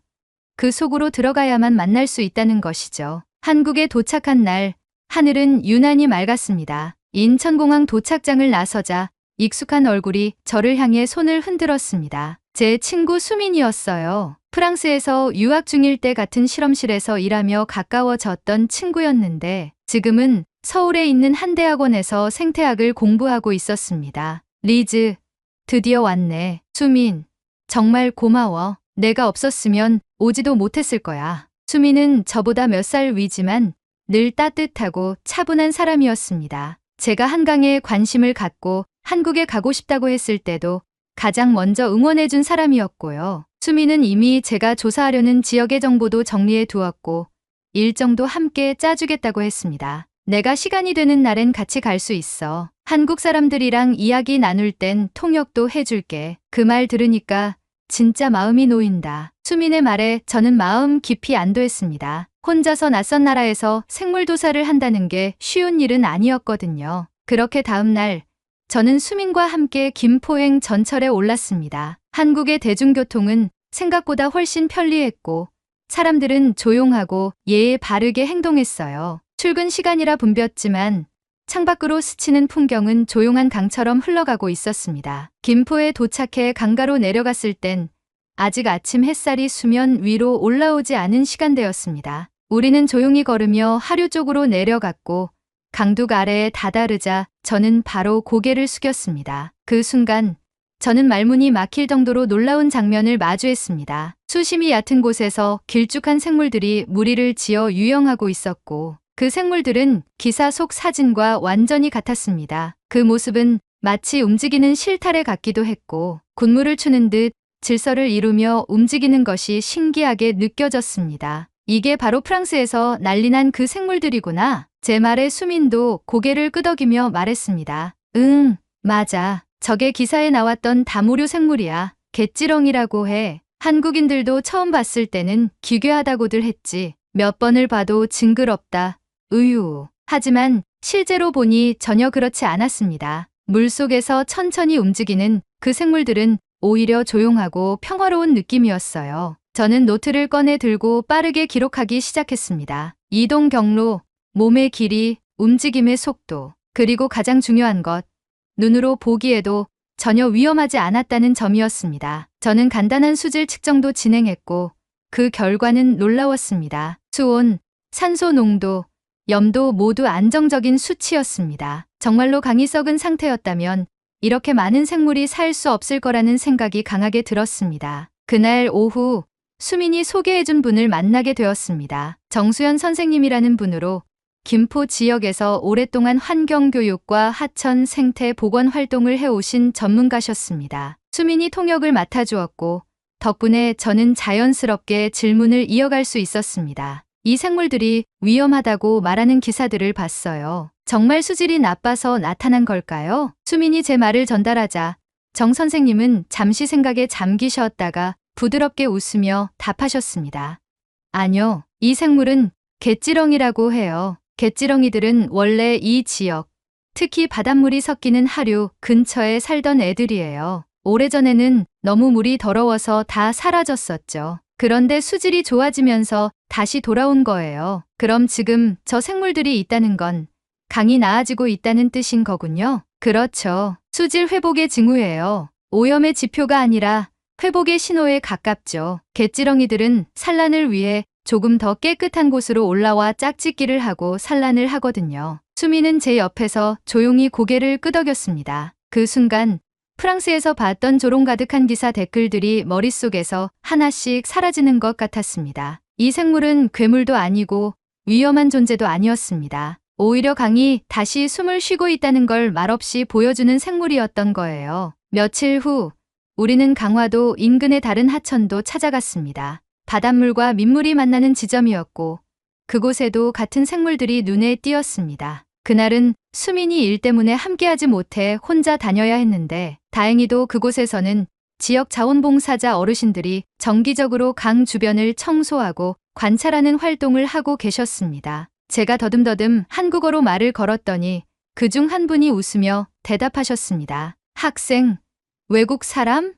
그 속으로 들어가야만 만날 수 있다는 것이죠. 한국에 도착한 날, 하늘은 유난히 맑았습니다. 인천공항 도착장을 나서자 익숙한 얼굴이 저를 향해 손을 흔들었습니다. 제 친구 수민이었어요. 프랑스에서 유학 중일 때 같은 실험실에서 일하며 가까워졌던 친구였는데 지금은 서울에 있는 한 대학원에서 생태학을 공부하고 있었습니다. 리즈, 드디어 왔네. 수민, 정말 고마워. 내가 없었으면 오지도 못했을 거야. 수민은 저보다 몇 살 위지만 늘 따뜻하고 차분한 사람이었습니다. 제가 한강에 관심을 갖고 한국에 가고 싶다고 했을 때도 가장 먼저 응원해준 사람이었고요. 수민은 이미 제가 조사하려는 지역의 정보도 정리해 두었고 일정도 함께 짜주겠다고 했습니다. 내가 시간이 되는 날엔 같이 갈 수 있어. 한국 사람들이랑 이야기 나눌 땐 통역도 해줄게. 그 말 들으니까 진짜 마음이 놓인다. 수민의 말에 저는 마음 깊이 안도했습니다. 혼자서 낯선 나라에서 생물도사를 한다는 게 쉬운 일은 아니었거든요. 그렇게 다음 날 저는 수민과 함께 김포행 전철에 올랐습니다. 한국의 대중교통은 생각보다 훨씬 편리했고 사람들은 조용하고 예의 바르게 행동했어요. 출근 시간이라 붐볐지만 창밖으로 스치는 풍경은 조용한 강처럼 흘러가고 있었습니다. 김포에 도착해 강가로 내려갔을 땐 아직 아침 햇살이 수면 위로 올라오지 않은 시간대였습니다. 우리는 조용히 걸으며 하류 쪽으로 내려갔고 강둑 아래에 다다르자 저는 바로 고개를 숙였습니다. 그 순간 저는 말문이 막힐 정도로 놀라운 장면을 마주했습니다. 수심이 얕은 곳에서 길쭉한 생물들이 무리를 지어 유영하고 있었고 그 생물들은 기사 속 사진과 완전히 같았습니다. 그 모습은 마치 움직이는 실타래 같기도 했고 군무를 추는 듯 질서를 이루며 움직이는 것이 신기하게 느껴졌습니다. 이게 바로 프랑스에서 난리난 그 생물들이구나. 제 말에 수민도 고개를 끄덕이며 말했습니다. 응, 맞아. 저게 기사에 나왔던 다모류 생물이야. 갯지렁이라고 해. 한국인들도 처음 봤을 때는 기괴하다고들 했지. 몇 번을 봐도 징그럽다. 으유. 하지만 실제로 보니 전혀 그렇지 않았습니다. 물속에서 천천히 움직이는 그 생물들은 오히려 조용하고 평화로운 느낌이었어요. 저는 노트를 꺼내 들고 빠르게 기록하기 시작했습니다. 이동 경로, 몸의 길이, 움직임의 속도, 그리고 가장 중요한 것, 눈으로 보기에도 전혀 위험하지 않았다는 점이었습니다. 저는 간단한 수질 측정도 진행했고 그 결과는 놀라웠습니다. 수온, 산소 농도, 염도 모두 안정적인 수치였습니다. 정말로 강이 썩은 상태였다면 이렇게 많은 생물이 살 수 없을 거라는 생각이 강하게 들었습니다. 그날 오후 수민이 소개해준 분을 만나게 되었습니다. 정수연 선생님이라는 분으로 김포 지역에서 오랫동안 환경교육과 하천 생태 복원 활동을 해오신 전문가셨습니다. 수민이 통역을 맡아주었고 덕분에 저는 자연스럽게 질문을 이어갈 수 있었습니다. 이 생물들이 위험하다고 말하는 기사들을 봤어요. 정말 수질이 나빠서 나타난 걸까요? 수민이 제 말을 전달하자 정 선생님은 잠시 생각에 잠기셨다가 부드럽게 웃으며 답하셨습니다. 아니요, 이 생물은 갯지렁이라고 해요. 갯지렁이들은 원래 이 지역, 특히 바닷물이 섞이는 하류 근처에 살던 애들이에요. 오래전에는 너무 물이 더러워서 다 사라졌었죠. 그런데 수질이 좋아지면서 다시 돌아온 거예요. 그럼 지금 저 생물들이 있다는 건 강이 나아지고 있다는 뜻인 거군요. 그렇죠. 수질 회복의 징후예요. 오염의 지표가 아니라 회복의 신호에 가깝죠. 갯지렁이들은 산란을 위해 조금 더 깨끗한 곳으로 올라와 짝짓기를 하고 산란을 하거든요. 수민은 제 옆에서 조용히 고개를 끄덕였습니다. 그 순간 프랑스에서 봤던 조롱 가득한 기사 댓글들이 머릿속에서 하나씩 사라지는 것 같았습니다. 이 생물은 괴물도 아니고 위험한 존재도 아니었습니다. 오히려 강이 다시 숨을 쉬고 있다는 걸 말없이 보여주는 생물이었던 거예요. 며칠 후 우리는 강화도 인근의 다른 하천도 찾아갔습니다. 바닷물과 민물이 만나는 지점이었고 그곳에도 같은 생물들이 눈에 띄었습니다. 그날은 수민이 일 때문에 함께하지 못해 혼자 다녀야 했는데 다행히도 그곳에서는 지역 자원봉사자 어르신들이 정기적으로 강 주변을 청소하고 관찰하는 활동을 하고 계셨습니다. 제가 더듬더듬 한국어로 말을 걸었더니 그중 한 분이 웃으며 대답하셨습니다. 학생, 외국 사람?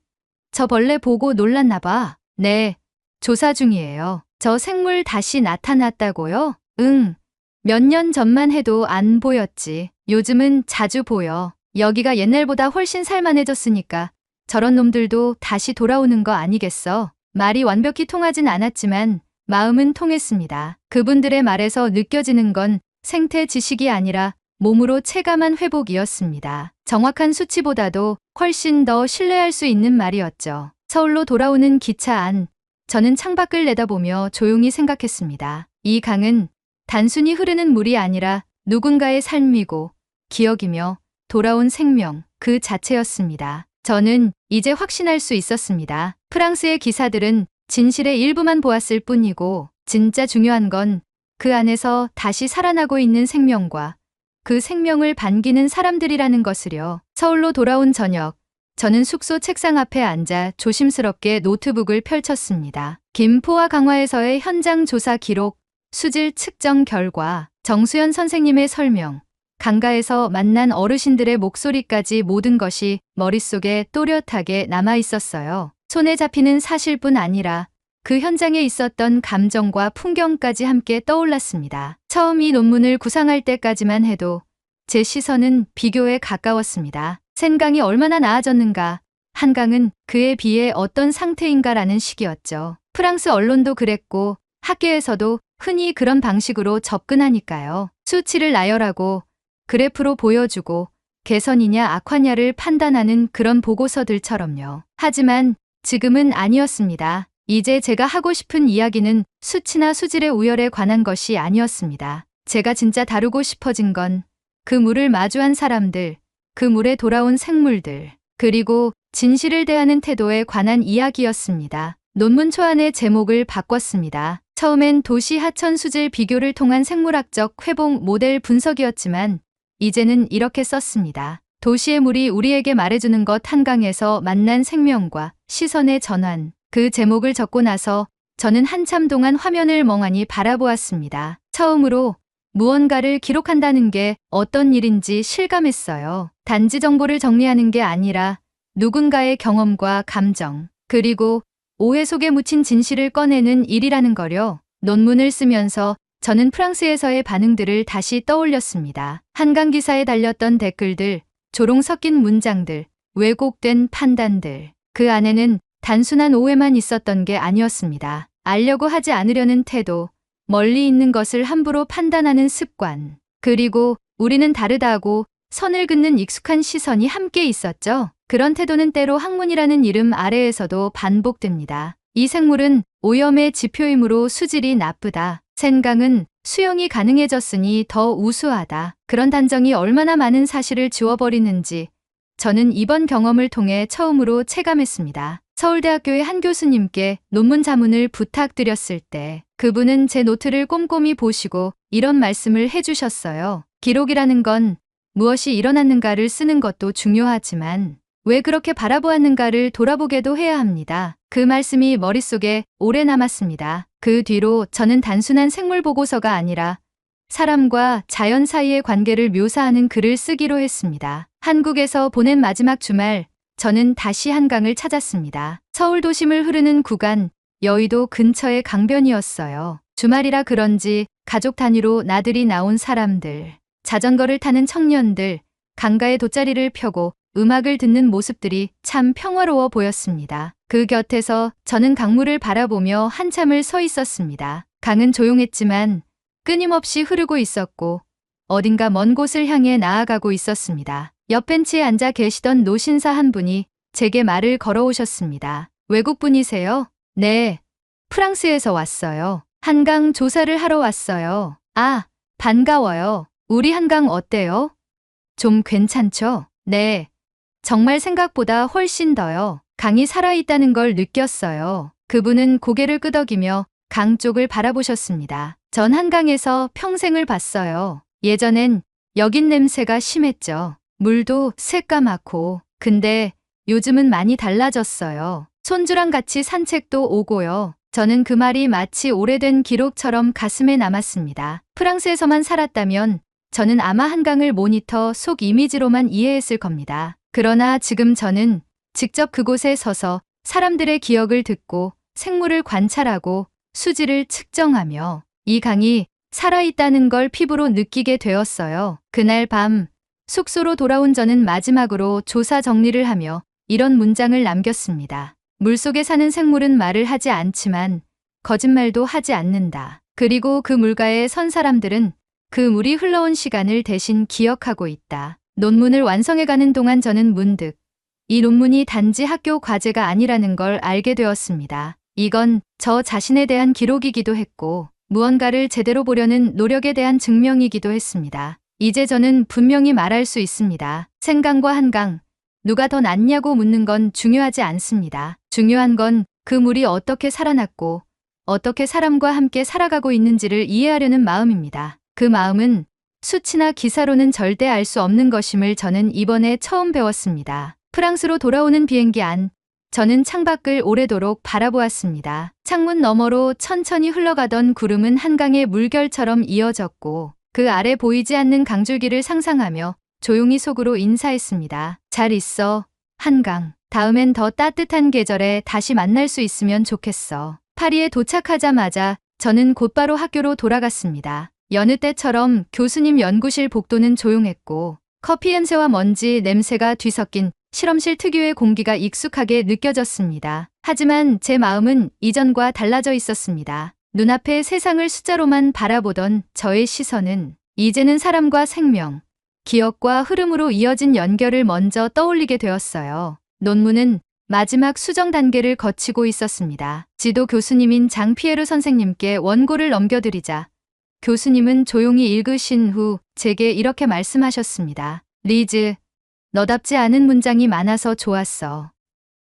저 벌레 보고 놀랐나 봐. 네, 조사 중이에요. 저 생물 다시 나타났다고요? 응. 몇 년 전만 해도 안 보였지. 요즘은 자주 보여. 여기가 옛날보다 훨씬 살만해졌으니까 저런 놈들도 다시 돌아오는 거 아니겠어? 말이 완벽히 통하진 않았지만 마음은 통했습니다. 그분들의 말에서 느껴지는 건 생태 지식이 아니라 몸으로 체감한 회복이었습니다. 정확한 수치보다도 훨씬 더 신뢰할 수 있는 말이었죠. 서울로 돌아오는 기차 안, 저는 창밖을 내다보며 조용히 생각했습니다. 이 강은 단순히 흐르는 물이 아니라 누군가의 삶이고 기억이며 돌아온 생명 그 자체였습니다. 저는 이제 확신할 수 있었습니다. 프랑스의 기사들은 진실의 일부만 보았을 뿐이고 진짜 중요한 건 그 안에서 다시 살아나고 있는 생명과 그 생명을 반기는 사람들이라는 것을요. 서울로 돌아온 저녁, 저는 숙소 책상 앞에 앉아 조심스럽게 노트북을 펼쳤습니다. 김포와 강화에서의 현장 조사 기록, 수질 측정 결과, 정수연 선생님의 설명, 강가에서 만난 어르신들의 목소리까지 모든 것이 머릿속에 또렷하게 남아 있었어요. 손에 잡히는 사실뿐 아니라 그 현장에 있었던 감정과 풍경까지 함께 떠올랐습니다. 처음 이 논문을 구상할 때까지만 해도 제 시선은 비교에 가까웠습니다. 센강이 얼마나 나아졌는가, 한강은 그에 비해 어떤 상태인가라는 식이었죠. 프랑스 언론도 그랬고 학계에서도 흔히 그런 방식으로 접근하니까요. 수치를 나열하고 그래프로 보여주고 개선이냐 악화냐를 판단하는 그런 보고서들처럼요. 하지만 지금은 아니었습니다. 이제 제가 하고 싶은 이야기는 수치나 수질의 우열에 관한 것이 아니었습니다. 제가 진짜 다루고 싶어진 건 그 물을 마주한 사람들, 그 물에 돌아온 생물들, 그리고 진실을 대하는 태도에 관한 이야기였습니다. 논문 초안의 제목을 바꿨습니다. 처음엔 도시 하천 수질 비교를 통한 생물학적 회복 모델 분석이었지만 이제는 이렇게 썼습니다. 도시의 물이 우리에게 말해주는 것 한강에서 만난 생명과 시선의 전환. 그 제목을 적고 나서 저는 한참 동안 화면을 멍하니 바라보았습니다. 처음으로 무언가를 기록한다는 게 어떤 일인지 실감했어요. 단지 정보를 정리하는 게 아니라 누군가의 경험과 감정, 그리고 오해 속에 묻힌 진실을 꺼내는 일이라는 거요. 논문을 쓰면서 저는 프랑스에서의 반응들을 다시 떠올렸습니다. 한강 기사에 달렸던 댓글들, 조롱 섞인 문장들, 왜곡된 판단들. 그 안에는 단순한 오해만 있었던 게 아니었습니다. 알려고 하지 않으려는 태도, 멀리 있는 것을 함부로 판단하는 습관, 그리고 우리는 다르다고 선을 긋는 익숙한 시선이 함께 있었죠. 그런 태도는 때로 학문이라는 이름 아래에서도 반복됩니다. 이 생물은 오염의 지표이므로 수질이 나쁘다. 센강은 수영이 가능해졌으니 더 우수하다. 그런 단정이 얼마나 많은 사실을 지워버리는지 저는 이번 경험을 통해 처음으로 체감했습니다. 서울대학교의 한 교수님께 논문 자문을 부탁드렸을 때 그분은 제 노트를 꼼꼼히 보시고 이런 말씀을 해주셨어요. 기록이라는 건 무엇이 일어났는가를 쓰는 것도 중요하지만 왜 그렇게 바라보았는가를 돌아보게도 해야 합니다. 그 말씀이 머릿속에 오래 남았습니다. 그 뒤로 저는 단순한 생물 보고서가 아니라 사람과 자연 사이의 관계를 묘사하는 글을 쓰기로 했습니다. 한국에서 보낸 마지막 주말, 저는 다시 한강을 찾았습니다. 서울 도심을 흐르는 구간, 여의도 근처의 강변이었어요. 주말이라 그런지 가족 단위로 나들이 나온 사람들, 자전거를 타는 청년들, 강가에 돗자리를 펴고 음악을 듣는 모습들이 참 평화로워 보였습니다. 그 곁에서 저는 강물을 바라보며 한참을 서 있었습니다. 강은 조용했지만 끊임없이 흐르고 있었고 어딘가 먼 곳을 향해 나아가고 있었습니다. 옆 벤치에 앉아 계시던 노신사 한 분이 제게 말을 걸어오셨습니다. 외국분이세요? 네, 프랑스에서 왔어요. 한강 조사를 하러 왔어요. 아, 반가워요. 우리 한강 어때요? 좀 괜찮죠? 네, 정말 생각보다 훨씬 더요. 강이 살아있다는 걸 느꼈어요. 그분은 고개를 끄덕이며 강 쪽을 바라보셨습니다. 전 한강에서 평생을 봤어요. 예전엔 여긴 냄새가 심했죠. 물도 새까맣고. 근데 요즘은 많이 달라졌어요. 손주랑 같이 산책도 오고요. 저는 그 말이 마치 오래된 기록처럼 가슴에 남았습니다. 프랑스에서만 살았다면 저는 아마 한강을 모니터 속 이미지로만 이해했을 겁니다. 그러나 지금 저는 직접 그곳에 서서 사람들의 기억을 듣고 생물을 관찰하고 수질을 측정하며 이 강이 살아있다는 걸 피부로 느끼게 되었어요. 그날 밤 숙소로 돌아온 저는 마지막으로 조사 정리를 하며 이런 문장을 남겼습니다. 물속에 사는 생물은 말을 하지 않지만 거짓말도 하지 않는다. 그리고 그 물가에 선 사람들은 그 물이 흘러온 시간을 대신 기억하고 있다. 논문을 완성해가는 동안 저는 문득 이 논문이 단지 학교 과제가 아니라는 걸 알게 되었습니다. 이건 저 자신에 대한 기록이기도 했고 무언가를 제대로 보려는 노력에 대한 증명이기도 했습니다. 이제 저는 분명히 말할 수 있습니다. 생강과 한강, 누가 더 낫냐고 묻는 건 중요하지 않습니다. 중요한 건 그 물이 어떻게 살아났고 어떻게 사람과 함께 살아가고 있는지를 이해하려는 마음입니다. 그 마음은 수치나 기사로는 절대 알 수 없는 것임을 저는 이번에 처음 배웠습니다. 프랑스로 돌아오는 비행기 안, 저는 창밖을 오래도록 바라보았습니다. 창문 너머로 천천히 흘러가던 구름은 한강의 물결처럼 이어졌고 그 아래 보이지 않는 강줄기를 상상하며 조용히 속으로 인사했습니다. 잘 있어, 한강. 다음엔 더 따뜻한 계절에 다시 만날 수 있으면 좋겠어. 파리에 도착하자마자 저는 곧바로 학교로 돌아갔습니다. 여느 때처럼 교수님 연구실 복도는 조용했고 커피 냄새와 먼지 냄새가 뒤섞인 실험실 특유의 공기가 익숙하게 느껴졌습니다. 하지만 제 마음은 이전과 달라져 있었습니다. 눈앞에 세상을 숫자로만 바라보던 저의 시선은 이제는 사람과 생명, 기억과 흐름으로 이어진 연결을 먼저 떠올리게 되었어요. 논문은 마지막 수정 단계를 거치고 있었습니다. 지도 교수님인 장피에르 선생님께 원고를 넘겨드리자 교수님은 조용히 읽으신 후 제게 이렇게 말씀하셨습니다. 리즈, 너답지 않은 문장이 많아서 좋았어.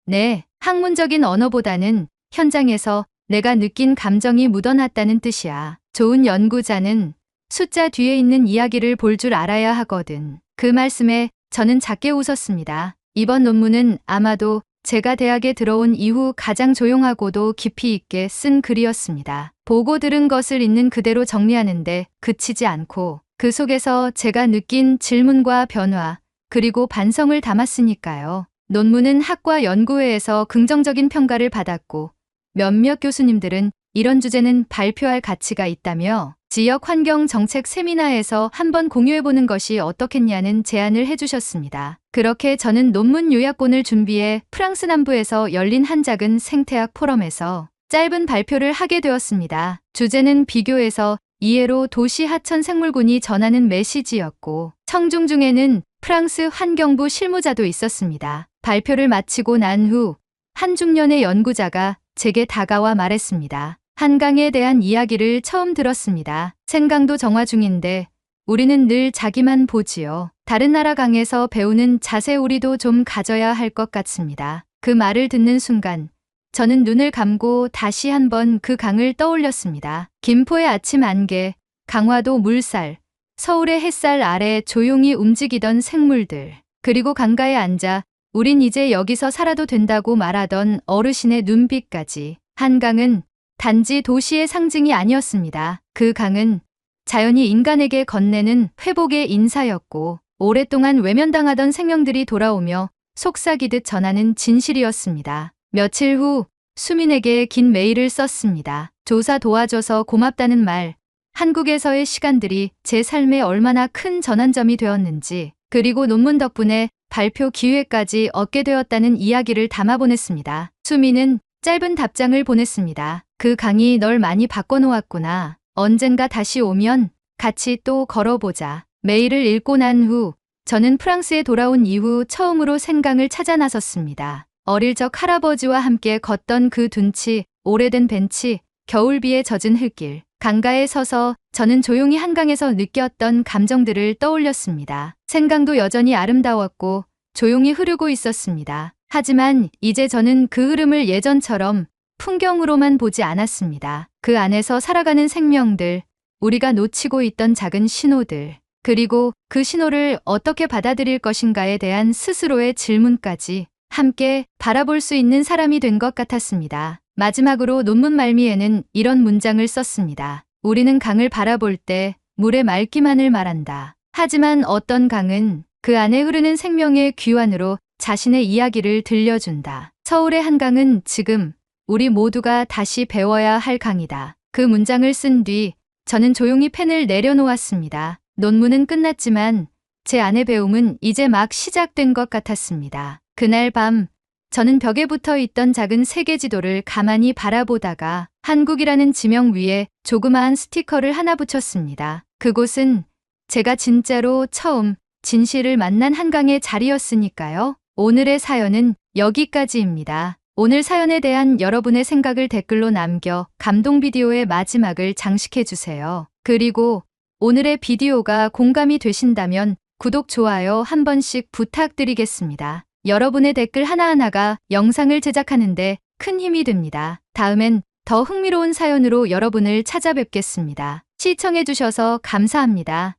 네, 학문적인 언어보다는 현장에서 내가 느낀 감정이 묻어났다는 뜻이야. 좋은 연구자는 숫자 뒤에 있는 이야기를 볼 줄 알아야 하거든. 그 말씀에 저는 작게 웃었습니다. 이번 논문은 아마도 제가 대학에 들어온 이후 가장 조용하고도 깊이 있게 쓴 글이었습니다. 보고 들은 것을 있는 그대로 정리하는데 그치지 않고 그 속에서 제가 느낀 질문과 변화, 그리고 반성을 담았으니까요. 논문은 학과 연구회에서 긍정적인 평가를 받았고 몇몇 교수님들은 이런 주제는 발표할 가치가 있다며 지역 환경 정책 세미나에서 한번 공유해보는 것이 어떻겠냐는 제안을 해주셨습니다. 그렇게 저는 논문 요약본을 준비해 프랑스 남부에서 열린 한 작은 생태학 포럼에서 짧은 발표를 하게 되었습니다. 주제는 비교해서 이해로 도시 하천 생물군이 전하는 메시지였고 청중 중에는 프랑스 환경부 실무자도 있었습니다. 발표를 마치고 난 후 한 중년의 연구자가 제게 다가와 말했습니다. 한강에 대한 이야기를 처음 들었습니다. 생강도 정화 중인데 우리는 늘 자기만 보지요. 다른 나라 강에서 배우는 자세 우리도 좀 가져야 할 것 같습니다. 그 말을 듣는 순간 저는 눈을 감고 다시 한번 그 강을 떠올렸습니다. 김포의 아침 안개, 강화도 물살, 서울의 햇살 아래 조용히 움직이던 생물들, 그리고 강가에 앉아 우린 이제 여기서 살아도 된다고 말하던 어르신의 눈빛까지. 한강은 단지 도시의 상징이 아니었습니다. 그 강은 자연이 인간에게 건네는 회복의 인사였고 오랫동안 외면당하던 생명들이 돌아오며 속삭이듯 전하는 진실이었습니다. 며칠 후 수민에게 긴 메일을 썼습니다. 조사 도와줘서 고맙다는 말, 한국에서의 시간들이 제 삶에 얼마나 큰 전환점이 되었는지, 그리고 논문 덕분에 발표 기회까지 얻게 되었다는 이야기를 담아보냈습니다. 수민은 짧은 답장을 보냈습니다. 그 강이 널 많이 바꿔놓았구나. 언젠가 다시 오면 같이 또 걸어보자. 메일을 읽고 난 후 저는 프랑스에 돌아온 이후 처음으로 생강을 찾아 나섰습니다. 어릴 적 할아버지와 함께 걷던 그 둔치, 오래된 벤치, 겨울비에 젖은 흙길. 강가에 서서 저는 조용히 한강에서 느꼈던 감정들을 떠올렸습니다. 생강도 여전히 아름다웠고 조용히 흐르고 있었습니다. 하지만 이제 저는 그 흐름을 예전처럼 풍경으로만 보지 않았습니다. 그 안에서 살아가는 생명들, 우리가 놓치고 있던 작은 신호들, 그리고 그 신호를 어떻게 받아들일 것인가에 대한 스스로의 질문까지 함께 바라볼 수 있는 사람이 된 것 같았습니다. 마지막으로 논문 말미에는 이런 문장을 썼습니다. 우리는 강을 바라볼 때 물의 맑기만을 말한다. 하지만 어떤 강은 그 안에 흐르는 생명의 귀환으로 자신의 이야기를 들려준다. 서울의 한강은 지금 우리 모두가 다시 배워야 할 강이다. 그 문장을 쓴 뒤 저는 조용히 펜을 내려놓았습니다. 논문은 끝났지만 제 안의 배움은 이제 막 시작된 것 같았습니다. 그날 밤 저는 벽에 붙어 있던 작은 세계 지도를 가만히 바라보다가 한국이라는 지명 위에 조그마한 스티커를 하나 붙였습니다. 그곳은 제가 진짜로 처음 진실을 만난 한강의 자리였으니까요. 오늘의 사연은 여기까지입니다. 오늘 사연에 대한 여러분의 생각을 댓글로 남겨 감동 비디오의 마지막을 장식해주세요. 그리고 오늘의 비디오가 공감이 되신다면 구독, 좋아요 한 번씩 부탁드리겠습니다. 여러분의 댓글 하나하나가 영상을 제작하는데 큰 힘이 됩니다. 다음엔 더 흥미로운 사연으로 여러분을 찾아뵙겠습니다. 시청해주셔서 감사합니다.